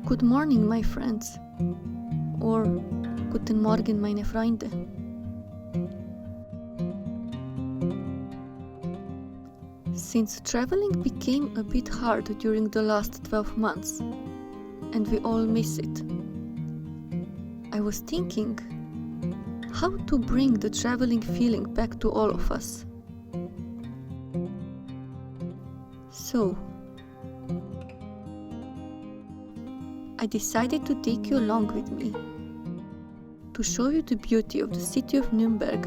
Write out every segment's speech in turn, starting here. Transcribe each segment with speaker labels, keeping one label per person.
Speaker 1: Good morning, my friends. Or Guten Morgen, meine Freunde. Since traveling became a bit hard during the last 12 months, and we all miss it, I was thinking how to bring the traveling feeling back to all of us. So, I decided to take you along with me to show you the beauty of the city of Nuremberg,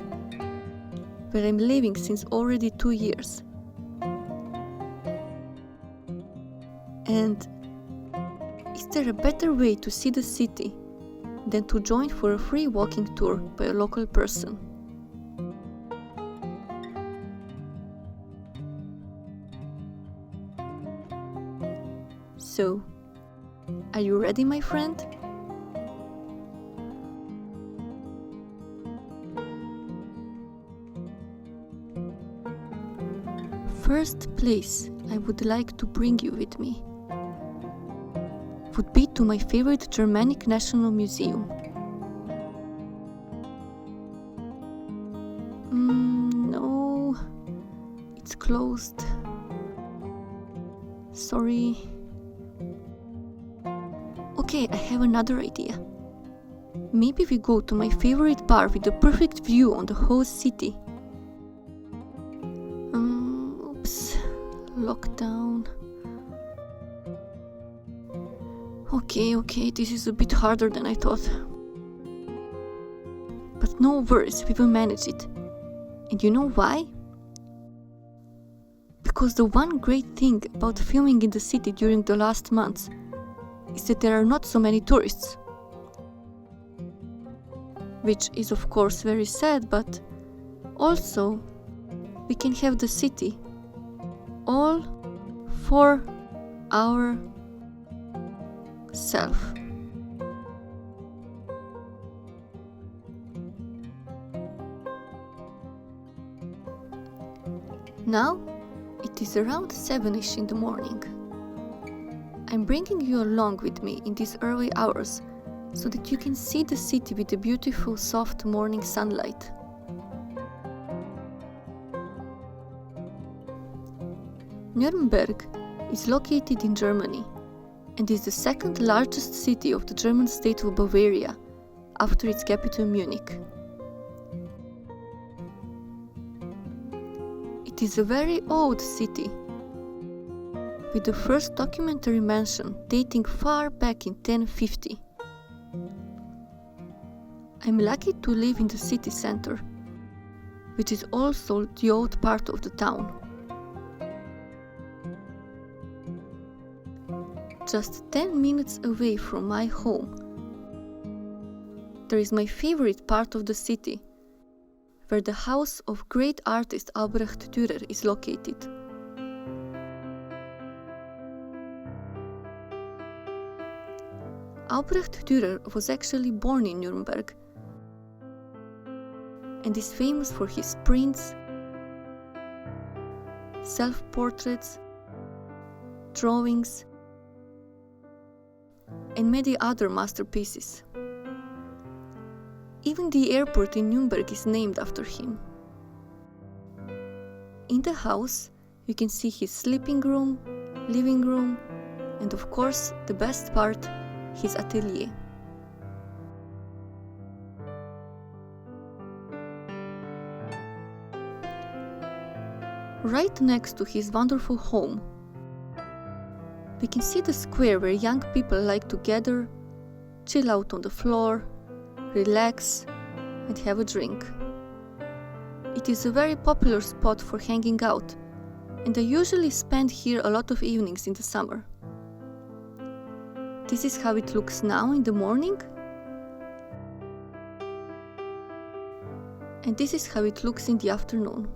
Speaker 1: where I'm living since already 2 years. And is there a better way to see the city than to join for a free walking tour by a local person? So, are you ready, my friend? First place I would like to bring you with me would be to my favorite Germanic National Museum. No, it's closed. Sorry. Okay, I have another idea. Maybe we go to my favorite bar with the perfect view on the whole city. Oops, lockdown. Okay, this is a bit harder than I thought. But no worries, we will manage it. And you know why? Because the one great thing about filming in the city during the last months is that there are not so many tourists. Which is of course very sad, but also we can have the city all for ourselves. Now it is around 7ish in the morning. I'm bringing you along with me in these early hours so that you can see the city with the beautiful soft morning sunlight. Nuremberg is located in Germany and is the second largest city of the German state of Bavaria after its capital Munich. It is a very old city, with the first documentary mansion dating far back in 1050. I'm lucky to live in the city center, which is also the old part of the town. Just 10 minutes away from my home, there is my favorite part of the city, where the house of great artist Albrecht Dürer is located. Albrecht Dürer was actually born in Nuremberg and is famous for his prints, self-portraits, drawings, and many other masterpieces. Even the airport in Nuremberg is named after him. In the house, you can see his sleeping room, living room, and of course, the best part, his atelier. Right next to his wonderful home, we can see the square where young people like to gather, chill out on the floor, relax, and have a drink. It is a very popular spot for hanging out, and I usually spend here a lot of evenings in the summer. This is how it looks now in the morning, and this is how it looks in the afternoon.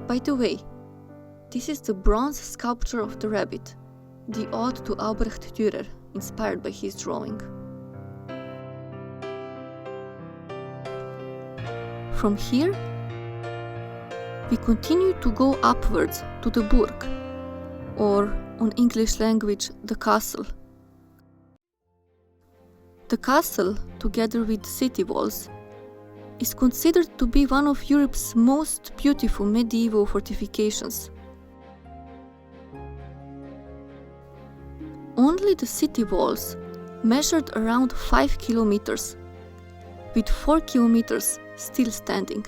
Speaker 1: By the way, this is the bronze sculpture of the rabbit, the ode to Albrecht Dürer, inspired by his drawing. From here, we continue to go upwards to the Burg, or on English language, the castle. The castle, together with city walls, is considered to be one of Europe's most beautiful medieval fortifications. Only the city walls measured around 5 kilometers, with 4 kilometers still standing.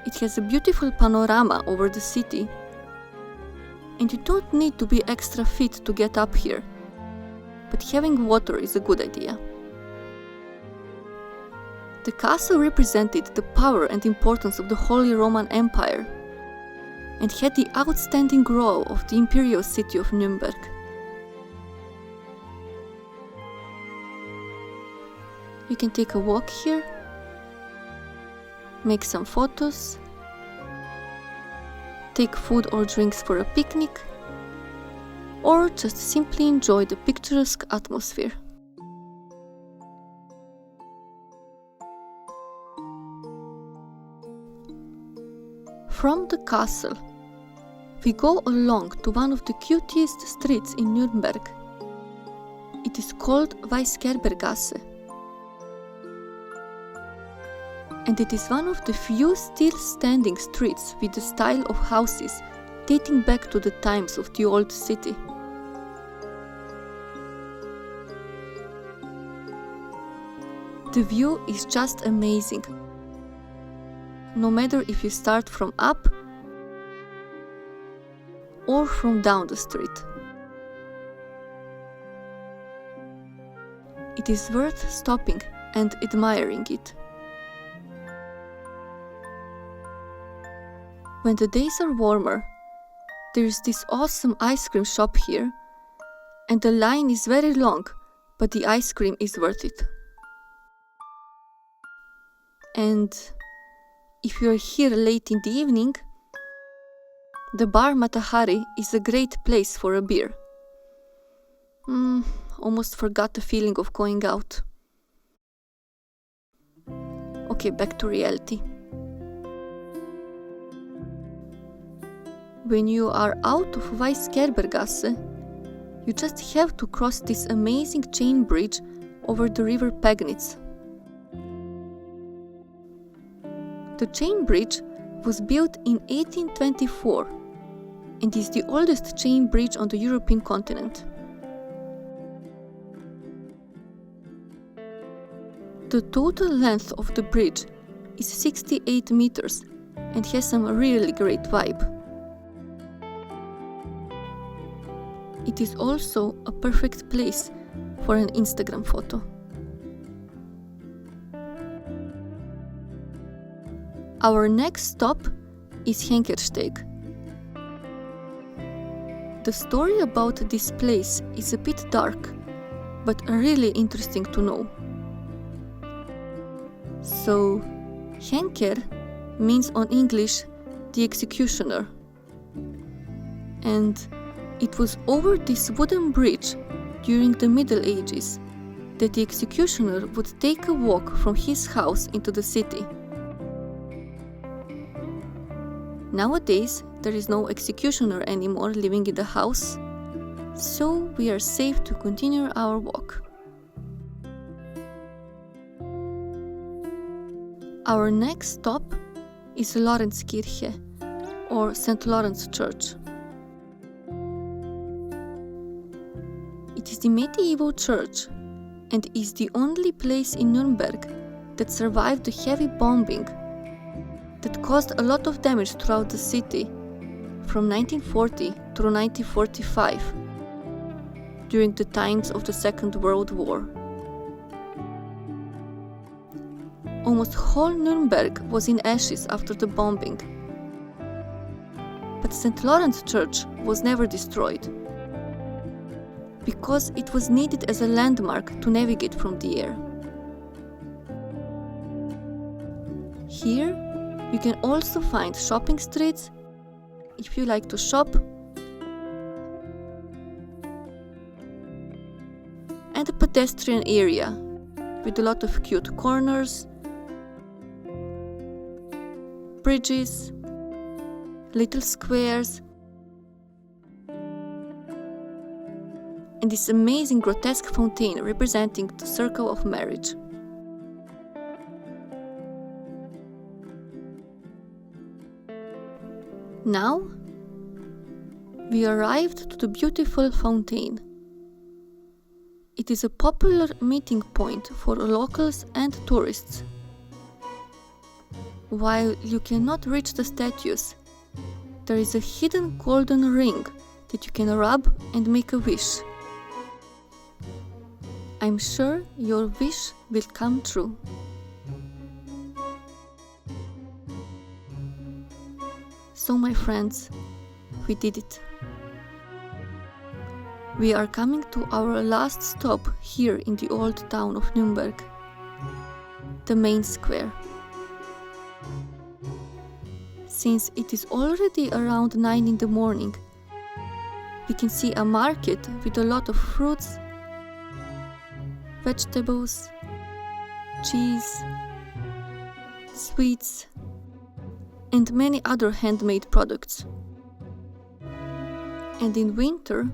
Speaker 1: It has a beautiful panorama over the city, and you don't need to be extra fit to get up here, but having water is a good idea. The castle represented the power and importance of the Holy Roman Empire and had the outstanding role of the imperial city of Nuremberg. You can take a walk here, make some photos, take food or drinks for a picnic, or just simply enjoy the picturesque atmosphere. From the castle, we go along to one of the cutest streets in Nuremberg. It is called Weisgerbergasse, and it is one of the few still standing streets with the style of houses dating back to the times of the old city. The view is just amazing, no matter if you start from up or from down the street. It is worth stopping and admiring it. When the days are warmer, there is this awesome ice cream shop here, and the line is very long, but the ice cream is worth it. And if you are here late in the evening, the bar Matahari is a great place for a beer. Almost forgot the feeling of going out. Okay, back to reality. When you are out of Weisgerbergasse, you just have to cross this amazing chain bridge over the river Pegnitz. The chain bridge was built in 1824 and is the oldest chain bridge on the European continent. The total length of the bridge is 68 meters and has some really great vibe. It is also a perfect place for an Instagram photo. Our next stop is Henkersteg. The story about this place is a bit dark, but really interesting to know. So, Henker means on English the executioner. And it was over this wooden bridge during the Middle Ages that the executioner would take a walk from his house into the city. Nowadays, there is no executioner anymore living in the house, so we are safe to continue our walk. Our next stop is Lorenzkirche, or St. Lawrence Church. It is the medieval church and is the only place in Nuremberg that survived the heavy bombing that caused a lot of damage throughout the city from 1940 through 1945 during the times of the Second World War. Almost whole Nuremberg was in ashes after the bombing, but St. Lawrence Church was never destroyed because it was needed as a landmark to navigate from the air. Here, you can also find shopping streets if you like to shop, and a pedestrian area with a lot of cute corners bridges, little squares, and this amazing grotesque fountain representing the circle of marriage. Now, we arrived to the beautiful fountain. It is a popular meeting point for locals and tourists. While you cannot reach the statues, there is a hidden golden ring that you can rub and make a wish. I'm sure your wish will come true. So, my friends, we did it. We are coming to our last stop here in the old town of Nuremberg, the main square. Since it is already around 9 in the morning, we can see a market with a lot of fruits, vegetables, cheese, sweets, and many other handmade products. And in winter,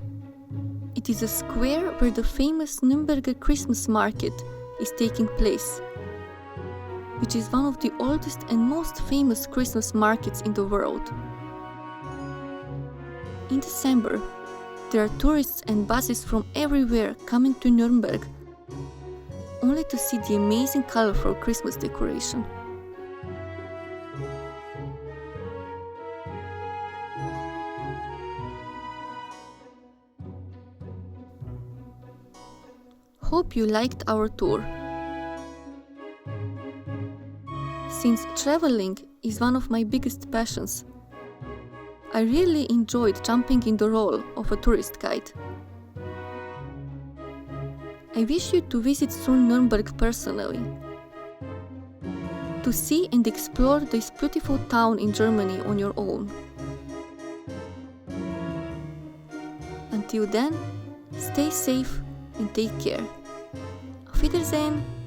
Speaker 1: it is a square where the famous Nuremberg Christmas market is taking place, which is one of the oldest and most famous Christmas markets in the world. In December, there are tourists and buses from everywhere coming to Nuremberg only to see the amazing colorful Christmas decoration. Hope you liked our tour. Since traveling is one of my biggest passions, I really enjoyed jumping in the role of a tourist guide. I wish you to visit soon Nuremberg personally, to see and explore this beautiful town in Germany on your own. Until then, stay safe and take care. Auf Wiedersehen!